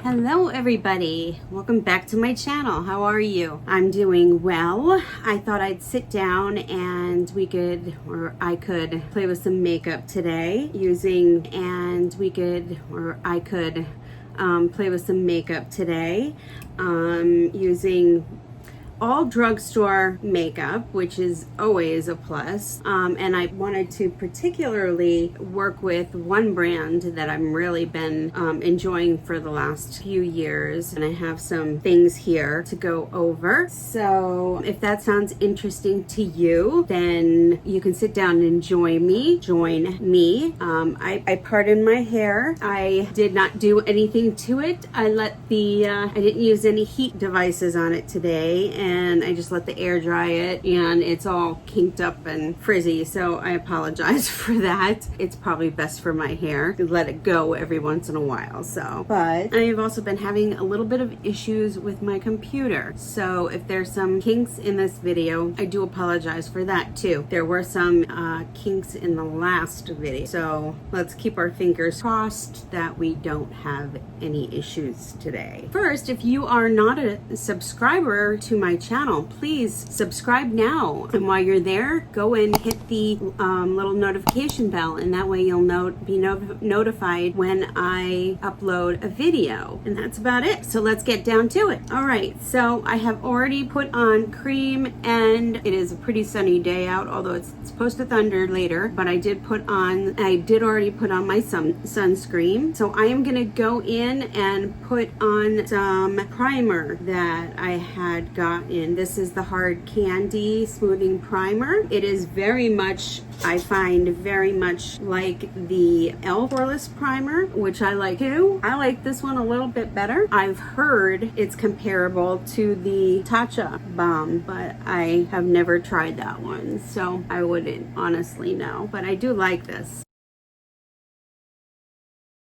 Hello everybody, welcome back to my channel. How are you? I'm doing well. I thought I'd sit down and I could play with some makeup today using all drugstore makeup, which is always a plus. And I wanted to particularly work with one brand that I've really been enjoying for the last few years. And I have some things here to go over. So if that sounds interesting to you, then you can sit down and join me. I parted my hair. I did not do anything to it. I didn't use any heat devices on it today, and I just let the air dry it, and it's all kinked up and frizzy, so I apologize for that. It's probably best for my hair to let it go every once in a while. But I've also been having a little bit of issues with my computer, so if there's some kinks in this video, I do apologize for that too. There were some kinks in the last video, so let's keep our fingers crossed that we don't have any issues today. First, if you are not a subscriber to my channel, please subscribe now, and while you're there, go and hit the little notification bell, and that way you'll be notified when I upload a video. And that's about it, so let's get down to it. All right, so I have already put on cream, and it is a pretty sunny day out, although it's supposed to thunder later, but I did already put on my sunscreen. So I am gonna go in and put on some primer that I had gotten. This is the Hard Candy Smoothing Primer. It is I find very much like the e.l.f. Poreless Primer, which I like too. I like this one a little bit better. I've heard it's comparable to the Tatcha Balm, but I have never tried that one, so I wouldn't honestly know. But I do like this.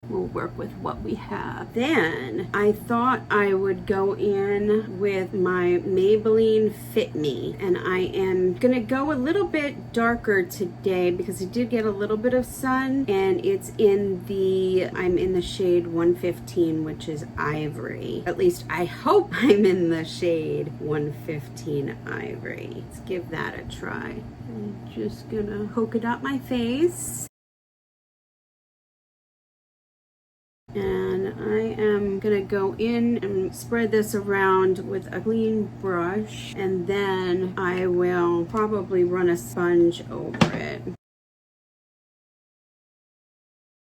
We'll work with what we have. Then I thought I would go in with my Maybelline Fit Me, and I am gonna go a little bit darker today because I did get a little bit of sun, and I'm in the shade 115, which is Ivory. At least I hope I'm in the shade 115 Ivory. Let's give that a try. I'm just gonna polka dot my face. And I am gonna go in and spread this around with a clean brush, and then I will probably run a sponge over it.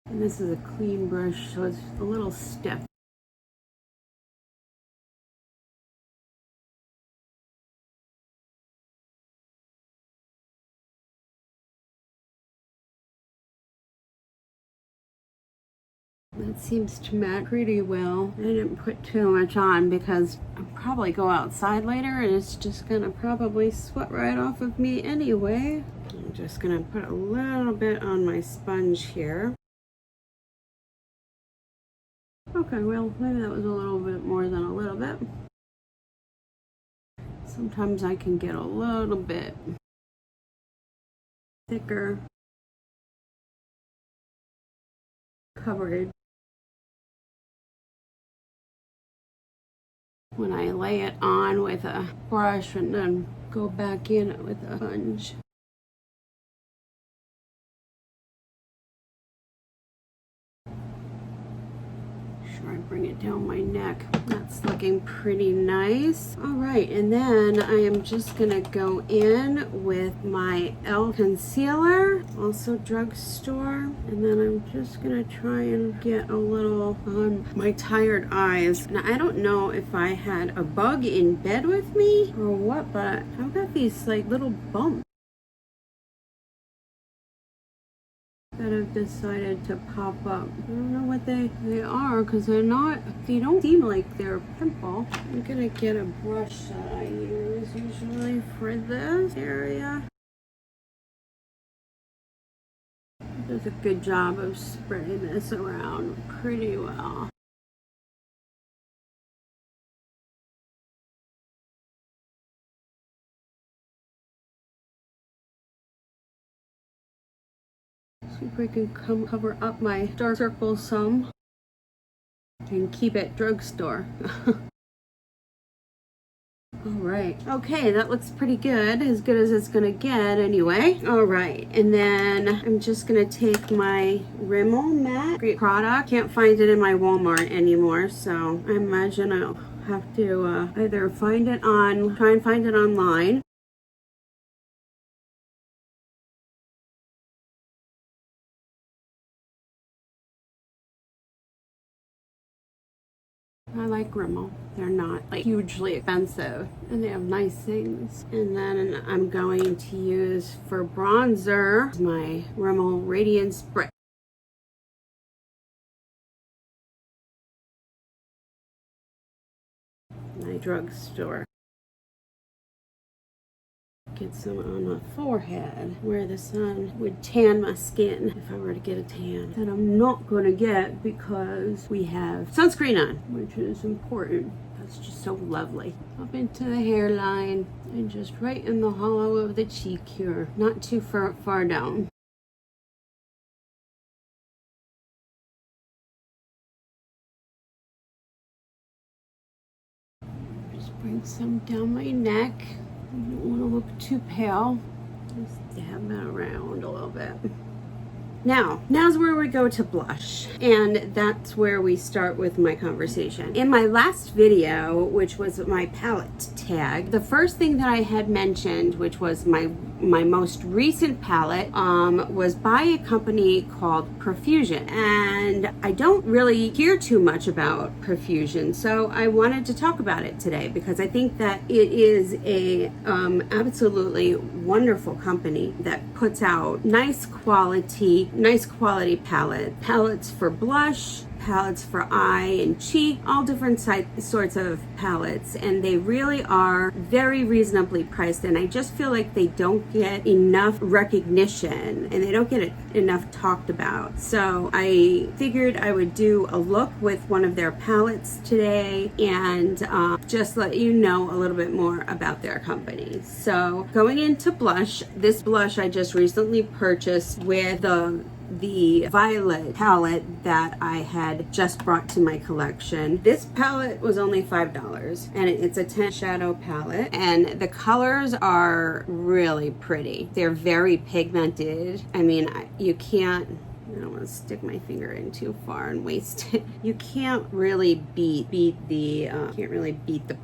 And this is a clean brush, so it's a little stiff. That seems to match pretty well. I didn't put too much on because I'll probably go outside later and it's just gonna probably sweat right off of me anyway. I'm just gonna put a little bit on my sponge here. Okay, well, maybe that was a little bit more than a little bit. Sometimes I can get a little bit thicker coverage when I lay it on with a brush and then go back in with a sponge. Sure, I bring it down my neck. That's looking pretty nice. All right, and then I am just gonna go in with my e.l.f. concealer, also drugstore, and then I'm just gonna try and get a little on my tired eyes. Now, I don't know if I had a bug in bed with me or what, but I've got these like little bumps that have decided to pop up. I don't know what they are, because they don't seem like they're a pimple. I'm gonna get a brush that I use usually for this area. It does a good job of spreading this around pretty well. See if I can cover up my dark circles some. and keep it drugstore. All right. Okay, that looks pretty good as it's gonna get anyway. All right, and then I'm just gonna take my Rimmel mat. Great product. Can't find it in my Walmart anymore, so I imagine I'll have to either try and find it online. I like Rimmel. They're not like hugely expensive and they have nice things. And then I'm going to use for bronzer my Rimmel Radiance Brick. My drugstore. Get some on my forehead where the sun would tan my skin if I were to get a tan. That I'm not going to get because we have sunscreen on, which is important. That's just so lovely. Up into the hairline and just right in the hollow of the cheek here. Not too far down. Just bring some down my neck. I don't want to look too pale. Just dab that around a little bit. Now's where we go to blush, and that's where we start with my conversation. In my last video, which was my palette tag, the first thing that I had mentioned, which was my most recent palette, was by a company called Profusion, and I don't really hear too much about Profusion, so I wanted to talk about it today because I think that it is a absolutely wonderful company that puts out nice quality palettes for blush, palettes for eye and cheek, all different sorts of palettes, and they really are very reasonably priced, and I just feel like they don't get enough recognition and they don't get enough talked about. So I figured I would do a look with one of their palettes today and just let you know a little bit more about their company. So going into blush, this blush I just recently purchased with the violet palette that I had just brought to my collection. This palette was only $5 and it's a 10 shadow palette, and the colors are really pretty. They're very pigmented. I mean, I don't want to stick my finger in too far and waste it. You can't really beat the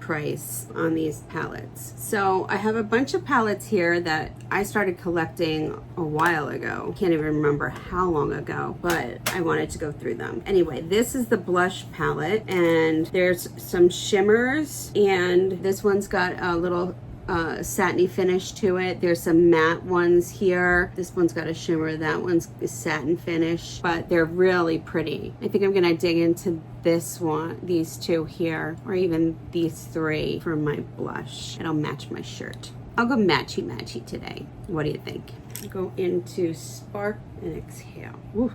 price on these palettes. So I have a bunch of palettes here that I started collecting a while ago. Can't even remember how long ago, but I wanted to go through them. Anyway, this is the blush palette, and there's some shimmers, and this one's got a little satiny finish to it. There's some matte ones here. This one's got a shimmer, that one's a satin finish, but they're really pretty. I think I'm gonna dig into these two here, or even these three for my blush. It'll match my shirt. I'll go matchy today. What do you think? Go into Spark and Exhale. Ooh.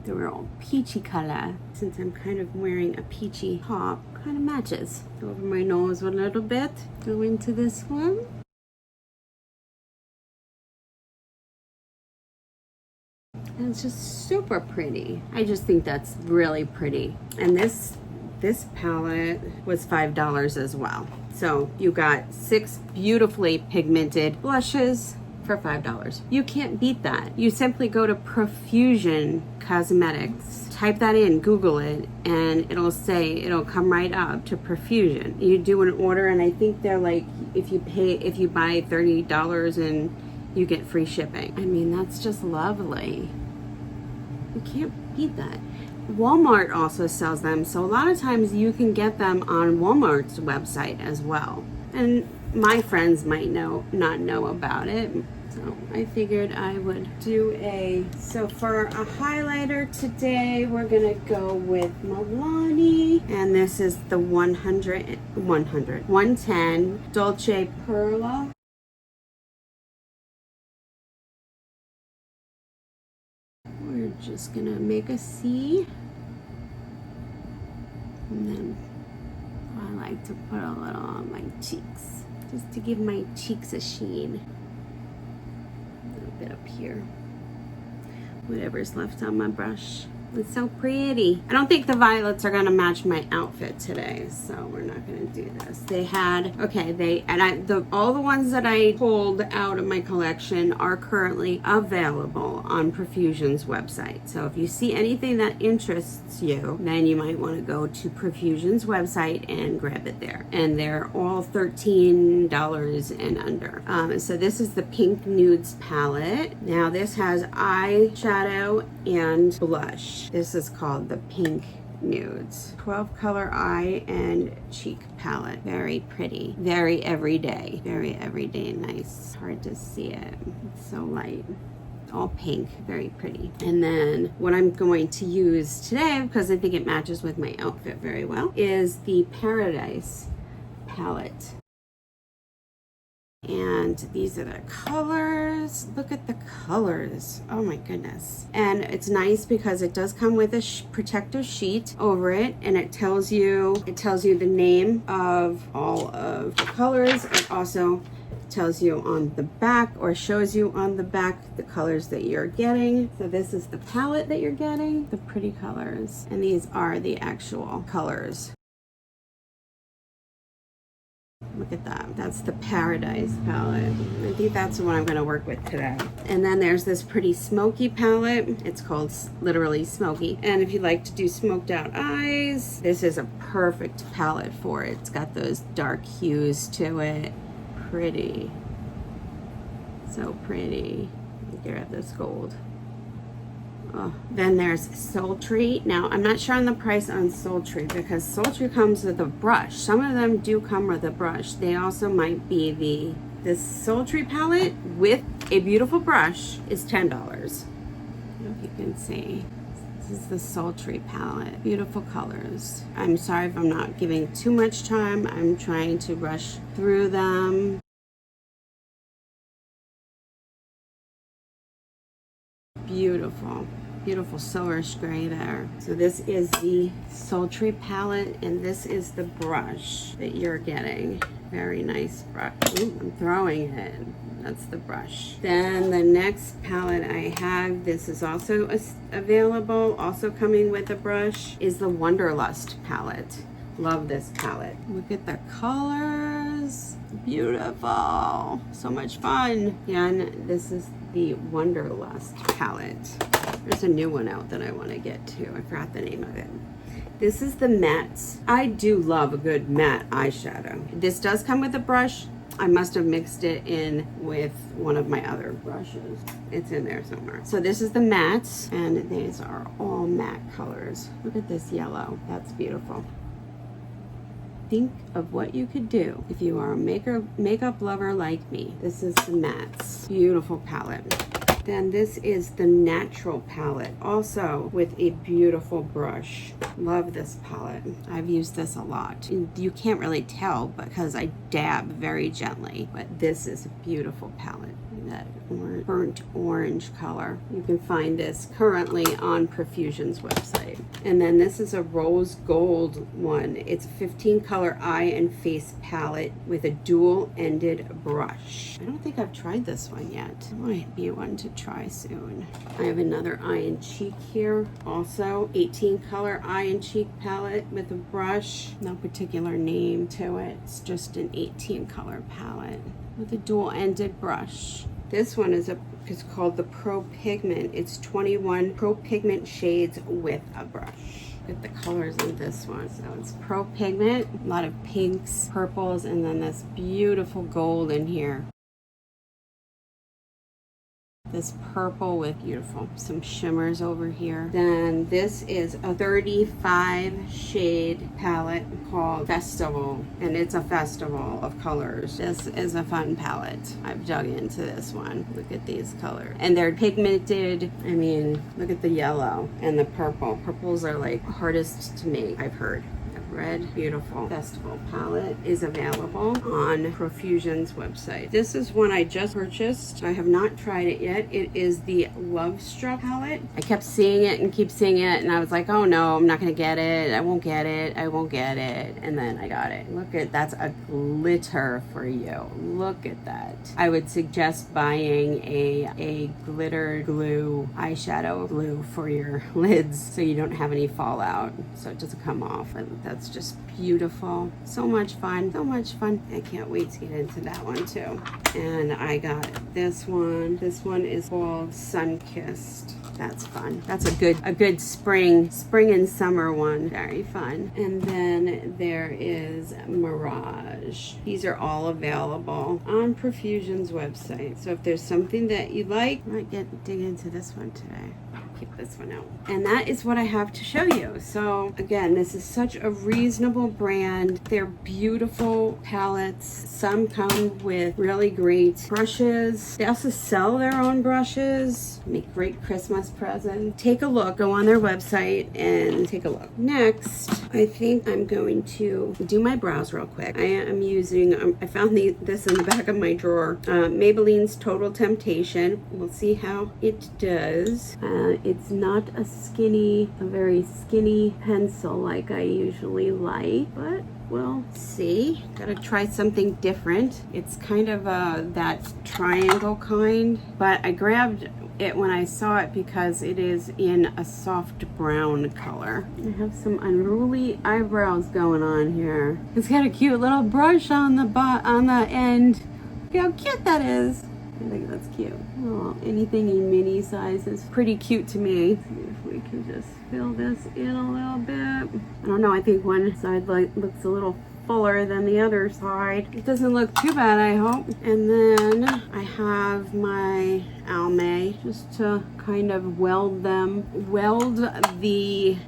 The real peachy color, since I'm kind of wearing a peachy top, kind of matches. Go over my nose a little bit. Go into this one. And it's just super pretty. I just think that's really pretty. And this palette was $5 as well. So you got 6 beautifully pigmented blushes for $5. You can't beat that. You simply go to Profusion Cosmetics, type that in, Google it, and it'll come right up to Profusion. You do an order, and I think they're like, if you buy $30 and you get free shipping. I mean, that's just lovely. You can't beat that. Walmart also sells them, so a lot of times you can get them on Walmart's website as well. And my friends might not know about it, so I figured I would do so for a highlighter today, we're gonna go with Milani, and this is the 110 Dolce Perla. We're just gonna make a C, and then I like to put a little on my cheeks, just to give my cheeks a sheen. A little bit up here, whatever's left on my brush. It's so pretty. I don't think the violets are gonna match my outfit today, so we're not gonna do this. They had, okay, all the ones that I pulled out of my collection are currently available on Profusion's website. So if you see anything that interests you, then you might want to go to Profusion's website and grab it there. And they're all $13 and under. So this is the Pink Nudes palette. Now this has eyeshadow and blush. This is called the Pink Nudes. 12 color eye and cheek palette. Very pretty. Very everyday. Very everyday nice. Hard to see it. It's so light. All pink, very pretty. And then what I'm going to use today, because I think it matches with my outfit very well, is the Paradise palette. And these are the colors. Look at the colors. Oh my goodness. And it's nice because it does come with a protective sheet over it, and it tells you the name of all of the colors. It also tells you on the back, or shows you on the back, the colors that you're getting. So this is the palette that you're getting, the pretty colors, and these are the actual colors. Look at that. That's the Paradise palette. I think that's the one I'm going to work with today. And then there's this pretty smoky palette. It's called literally Smoky. And if you like to do smoked out eyes, this is a perfect palette for it. It's got those dark hues to it. Pretty. So pretty. Grab this gold. Oh. Then there's Sultry. Now I'm not sure on the price on Sultry because Sultry comes with a brush. Some of them do come with a brush. They also might be this Sultry palette with a beautiful brush is $10. I don't know if you can see. This is the Sultry palette. Beautiful colors. I'm sorry if I'm not giving too much time. I'm trying to rush through them. Beautiful. Beautiful silverish gray there. So this is the Sultry palette, and this is the brush that you're getting. Very nice brush. Ooh, I'm throwing it. That's the brush. Then the next palette I have, this is also available, also coming with a brush, is the Wonderlust palette. Love this palette. Look at the colors. Beautiful. So much fun. Again, this is the Wonderlust palette. There's a new one out that I want to get to. I forgot the name of it. This is the mattes. I do love a good matte eyeshadow. This does come with a brush. I must have mixed it in with one of my other brushes. It's in there somewhere. So this is the mattes, and these are all matte colors. Look at this yellow. That's beautiful. Think of what you could do if you are a makeup lover like me. This is the mattes. Beautiful palette. Then this is the Natural palette, also with a beautiful brush. Love this palette. I've used this a lot. You can't really tell because I dab very gently, but this is a beautiful palette. That burnt orange color. You can find this currently on Profusion's website. And then this is a rose gold one. It's a 15 color eye and face palette with a dual ended brush. I don't think I've tried this one yet. Might be one to try soon. I have another eye and cheek here. Also 18 color eye and cheek palette with a brush. No particular name to it. It's just an 18 color palette with a dual ended brush. This one is called the Pro Pigment. It's 21 Pro Pigment shades with a brush. Look at the colors in this one. So it's Pro Pigment, a lot of pinks, purples, and then this beautiful gold in here. This purple with some shimmers over here. Then this is a 35 shade palette called Festival, and it's a festival of colors. This is a fun palette. I've dug into this one. Look at these colors. And they're pigmented. I mean, look at the yellow and the purple. Purples are like hardest to make, I've heard. Red Beautiful Festival palette is available on Profusion's website. This is one I just purchased. I have not tried it yet. It is the Love Struck palette. I kept seeing it and keep seeing it, and I was like, oh no, I'm not gonna get it. I won't get it. I won't get it. And then I got it. Look at, that's a glitter for you. Look at that. I would suggest buying a glitter glue eyeshadow glue for your lids so you don't have any fallout, so it doesn't come off. And that's just beautiful. So much fun. So much fun. I can't wait to get into that one too. And I got this one. This one is called Sun-Kissed. That's fun. That's a good spring and summer one. Very fun. And then there is Mirage. These are all available on Profusion's website. So if there's something that you like, I might dig into this one today. Keep this one out. And that is what I have to show you. So again, this is such a reasonable brand. They're beautiful palettes. Some come with really great brushes. They also sell their own brushes. Make great Christmas presents. Take a look. Go on their website and take a look. Next, I think I'm going to do my brows real quick. I am using, I found this in the back of my drawer. Maybelline's Total Temptation. We'll see how it does. It's not a very skinny pencil like I usually like, but we'll see. Gotta try something different. It's kind of that triangle kind, but I grabbed it when I saw it because it is in a soft brown color. I have some unruly eyebrows going on here. It's got a cute little brush on the end. Look how cute that is. I think that's cute. Oh, anything in mini size is pretty cute to me. Let's see if we can just fill this in a little bit. I don't know, I think one side looks a little fuller than the other side. It doesn't look too bad, I hope. And then I have my Almay just to kind of weld the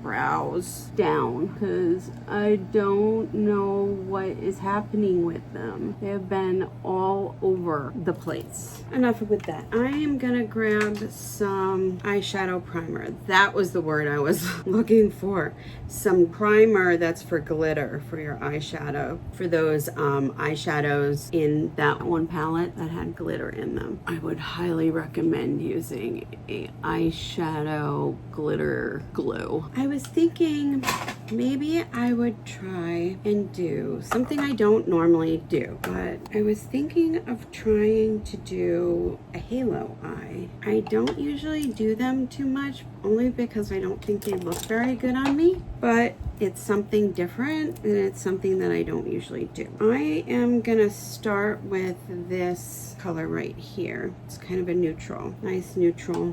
brows down because I don't know what is happening with them. They have been all over the place. Enough with that. I am gonna grab some eyeshadow primer. That was the word I was looking for. Some primer that's for glitter for your eyeshadow. For those eyeshadows in that one palette that had glitter in them. I would highly recommend using a eyeshadow glitter glue. I was thinking maybe I would try and do something I don't normally do, but I was thinking of trying to do a halo eye. I don't usually do them too much, only because I don't think they look very good on me, but it's something different and it's something that I don't usually do. I am gonna start with this color right here. It's kind of a neutral, nice neutral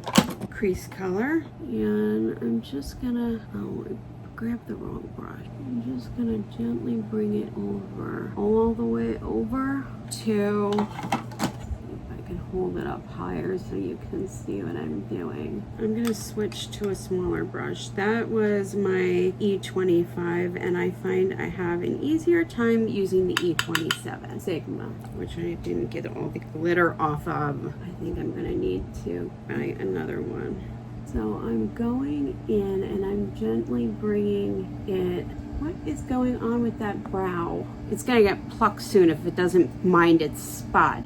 crease color. And I'm just gonna, I grabbed the wrong brush. I'm just gonna gently bring it over, all the way over to, hold it up higher so you can see what I'm doing. I'm gonna switch to a smaller brush. That was my E25, and I find I have an easier time using the E27 Sigma, which I didn't get all the glitter off of. I think I'm gonna need to buy another one. So I'm going in and I'm gently bringing it. What is going on with that brow? It's gonna get plucked soon if it doesn't mind its spot.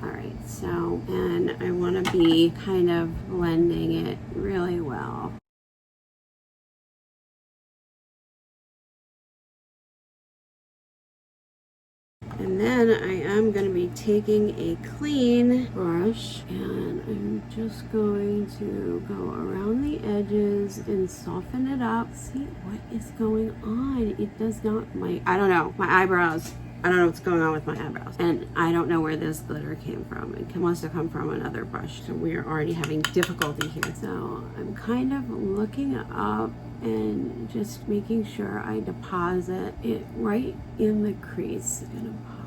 Alright, so, and I want to be kind of blending it really well. And then I am going to be taking a clean brush and I'm just going to go around the edges and soften it up. See what is going on. It does not, I don't know, my eyebrows. I don't know what's going on with my eyebrows. And I don't know where this glitter came from. It must have come from another brush. So we're already having difficulty here. So I'm kind of looking up and just making sure I deposit it right in the crease. I'm gonna pop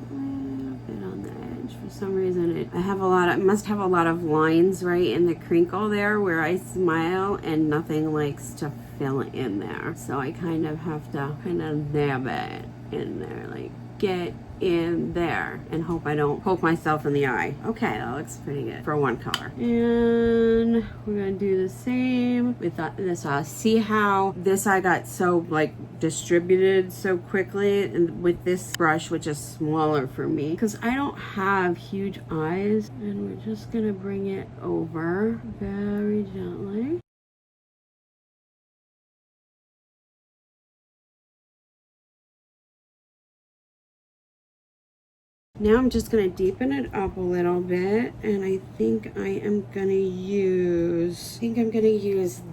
a little bit on the edge. For some reason, I must have a lot of lines right in the crinkle there where I smile and nothing likes to fill in there. So I kind of have to kind of dab it in there, like get in there and hope I don't poke myself in the eye. Okay, that looks pretty good for one color. And we're gonna do the same with this eye. See how this eye got so like distributed so quickly, and with this brush, which is smaller for me because I don't have huge eyes. And we're just gonna bring it over very gently. Now I'm just going to deepen it up a little bit, and I think I'm going to use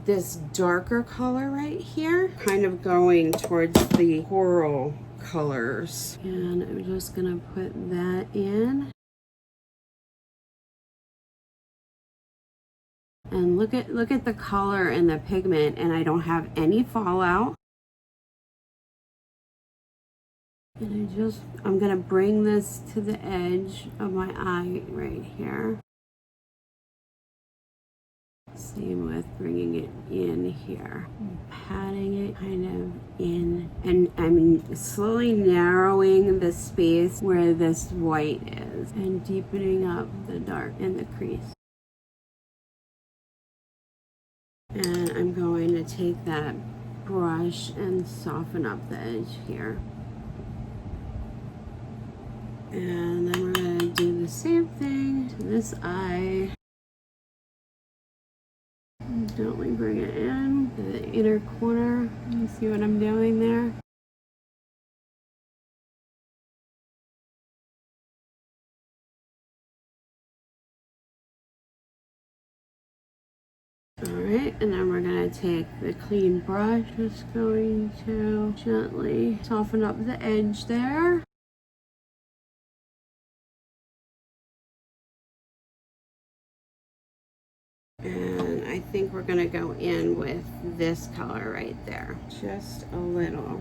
this darker color right here, kind of going towards the coral colors. And I'm just going to put that in. And look at the color and the pigment, and I don't have any fallout. And I'm gonna bring this to the edge of my eye right here. Same with bringing it in here. Patting it kind of in. And I'm slowly narrowing the space where this white is and deepening up the dark in the crease. And I'm going to take that brush and soften up the edge here. And then we're going to do the same thing to this eye. Gently bring it in to the inner corner. You see what I'm doing there? Alright, and then we're going to take the clean brush, just going to gently soften up the edge there. And I think we're gonna go in with this color right there, just a little.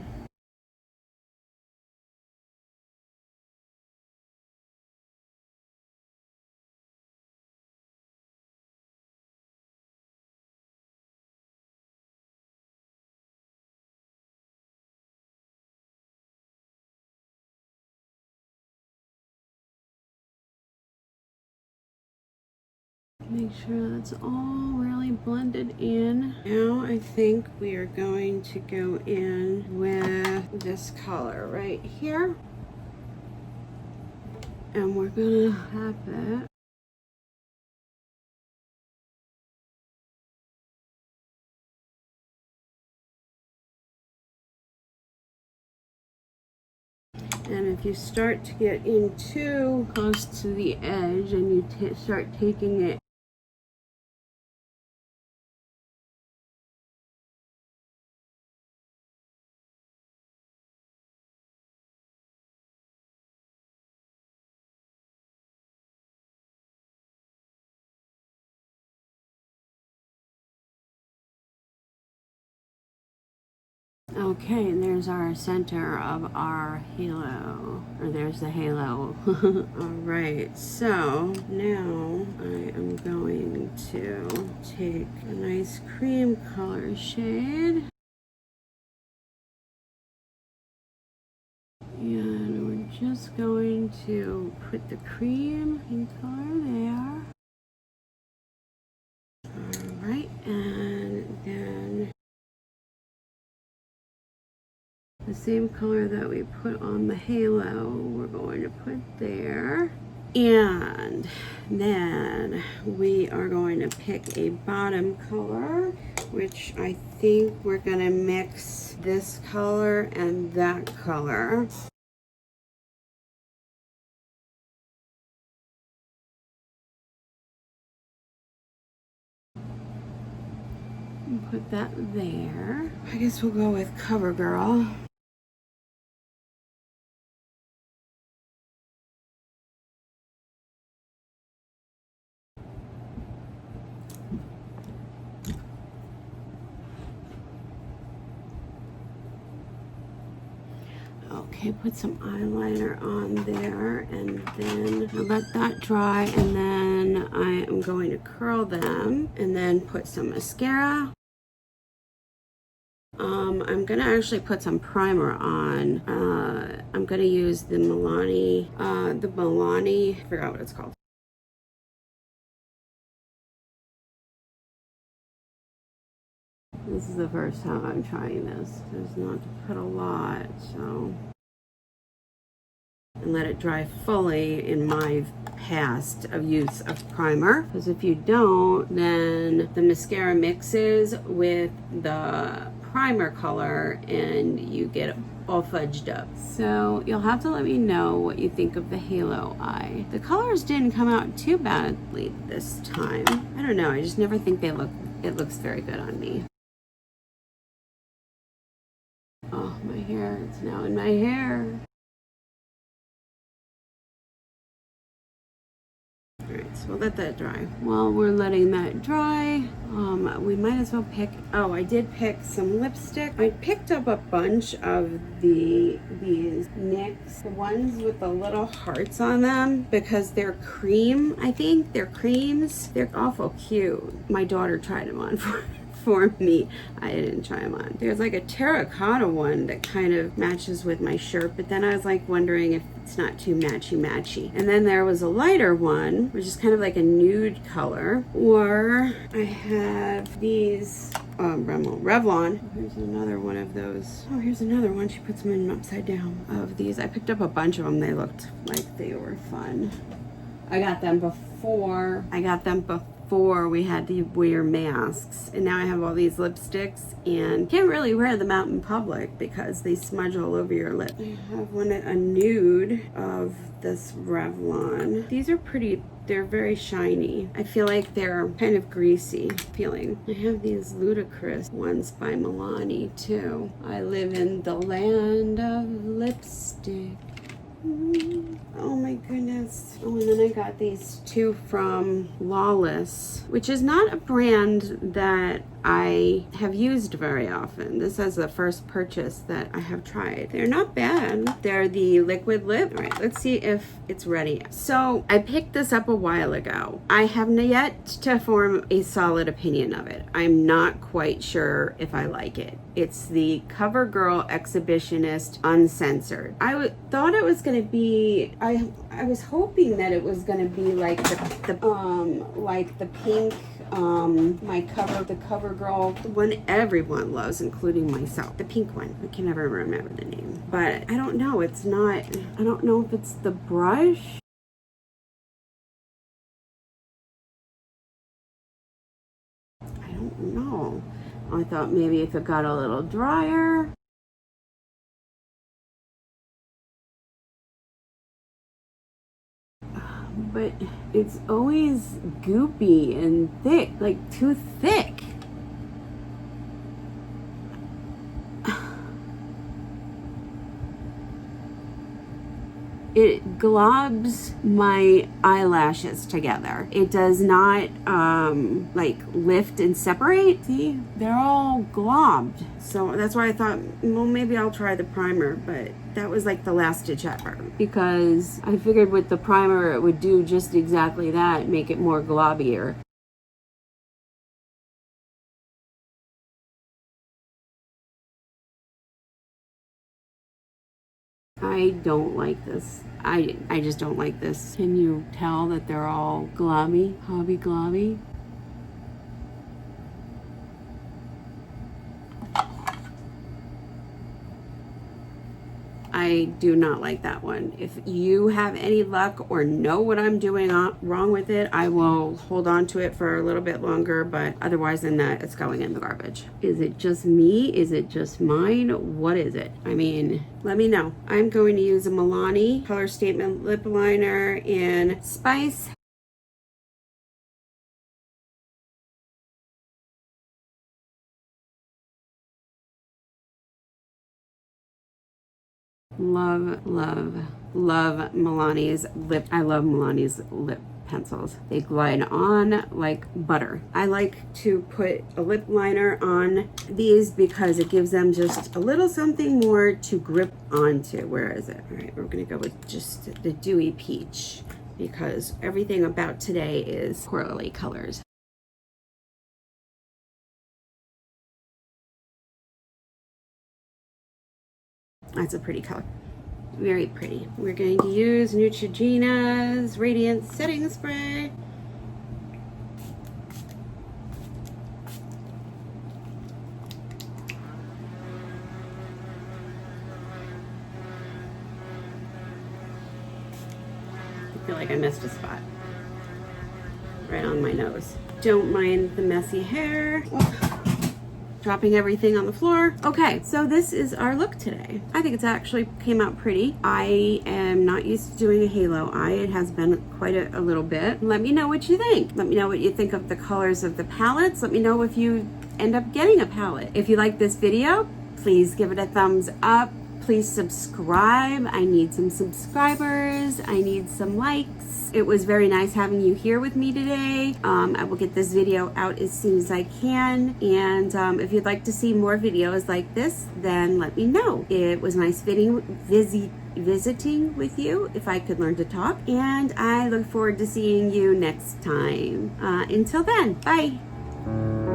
Make sure that's all really blended in. Now I think we are going to go in with this color right here. And we're gonna tap it. And if you start to get in too close to the edge and you start taking it okay, and there's our center of our halo, or there's the halo. All right, so now I am going to take a nice cream color shade, and we're just going to put the cream color there. All right, and then the same color that we put on the halo, we're going to put there. And then we are going to pick a bottom color, which I think we're going to mix this color and that color. And put that there. I guess we'll go with CoverGirl. Okay, put some eyeliner on there, and then I'll let that dry, and then I am going to curl them and then put some mascara I'm gonna actually put some primer on. I'm gonna use the Milani, I forgot what it's called. This is the first time I'm trying this. There's not to put a lot, so. And let it dry fully in my past of use of primer, because if you don't, then the mascara mixes with the primer color and you get all fudged up. So you'll have to let me know what you think of the halo eye. The colors didn't come out too badly this time. I don't know, I just never think it looks very good on me. Oh, my hair, it's now in my hair. Alright, so we'll let that dry. While we're letting that dry, we might as well pick, I did pick some lipstick. I picked up a bunch of these NYX, the ones with the little hearts on them, because they're cream, I think. They're creams. They're awful cute. My daughter tried them on for me. I didn't try them on. There's like a terracotta one that kind of matches with my shirt, but then I was like wondering if it's not too matchy. And then there was a lighter one, which is kind of like a nude color. Or I have these Revlon. Here's another one of those. Oh, here's another one. She puts them in upside down of these. I picked up a bunch of them. They looked like they were fun. I got them before we had to wear masks, and now I have all these lipsticks and can't really wear them out in public because they smudge all over your lip. I have a nude of this Revlon. These are pretty, they're very shiny. I feel like they're kind of greasy feeling. I have these ludicrous ones by Milani too. I live in the land of lipstick. Oh my goodness. Oh, and then I got these two from Lawless, which is not a brand that I have used very often. This is the first purchase that I have tried. They're not bad. They're the liquid lip. All right, let's see if it's ready. So I picked this up a while ago. I have yet to form a solid opinion of it. I'm not quite sure if I like it. It's the CoverGirl Exhibitionist Uncensored. I thought it was going to be, I was hoping that it was going to be like the pink, the CoverGirl, the one everyone loves, including myself. The pink one. I can never remember the name. But I don't know. It's not, I don't know if it's the brush. I don't know. I thought maybe if it got a little drier. But it's always goopy and thick, like too thick. It globs my eyelashes together. It does not like lift and separate. See, they're all globbed. So that's why I thought, well, maybe I'll try the primer, but that was like the last ditch effort, because I figured with the primer it would do just exactly that, make it more globbier. I don't like this. I just don't like this. Can you tell that they're all globby, hobby globby? I do not like that one. If you have any luck or know what I'm doing wrong with it, I will hold on to it for a little bit longer, but otherwise than that, it's going in the garbage. Is it just me? Is it just mine? What is it? I mean, let me know. I'm going to use a Milani Color Statement Lip Liner in Spice. Love Milani's lip. I love Milani's lip pencils. They glide on like butter. I like to put a lip liner on these because it gives them just a little something more to grip onto. Where is it? All right, we're gonna go with just the Dewy Peach because everything about today is corally colors. That's a pretty color. Very pretty. We're going to use Neutrogena's Radiant Setting Spray. I feel like I missed a spot. Right on my nose. Don't mind the messy hair. Dropping everything on the floor. Okay, so this is our look today. I think it's actually came out pretty. I am not used to doing a halo eye. It has been quite a little bit. Let me know what you think. Let me know what you think of the colors of the palettes. Let me know if you end up getting a palette. If you like this video, please give it a thumbs up. Please subscribe. I need some subscribers. I need some likes. It was very nice having you here with me today. I will get this video out as soon as I can. And if you'd like to see more videos like this, then let me know. It was nice visiting with you, if I could learn to talk. And I look forward to seeing you next time. Until then, bye.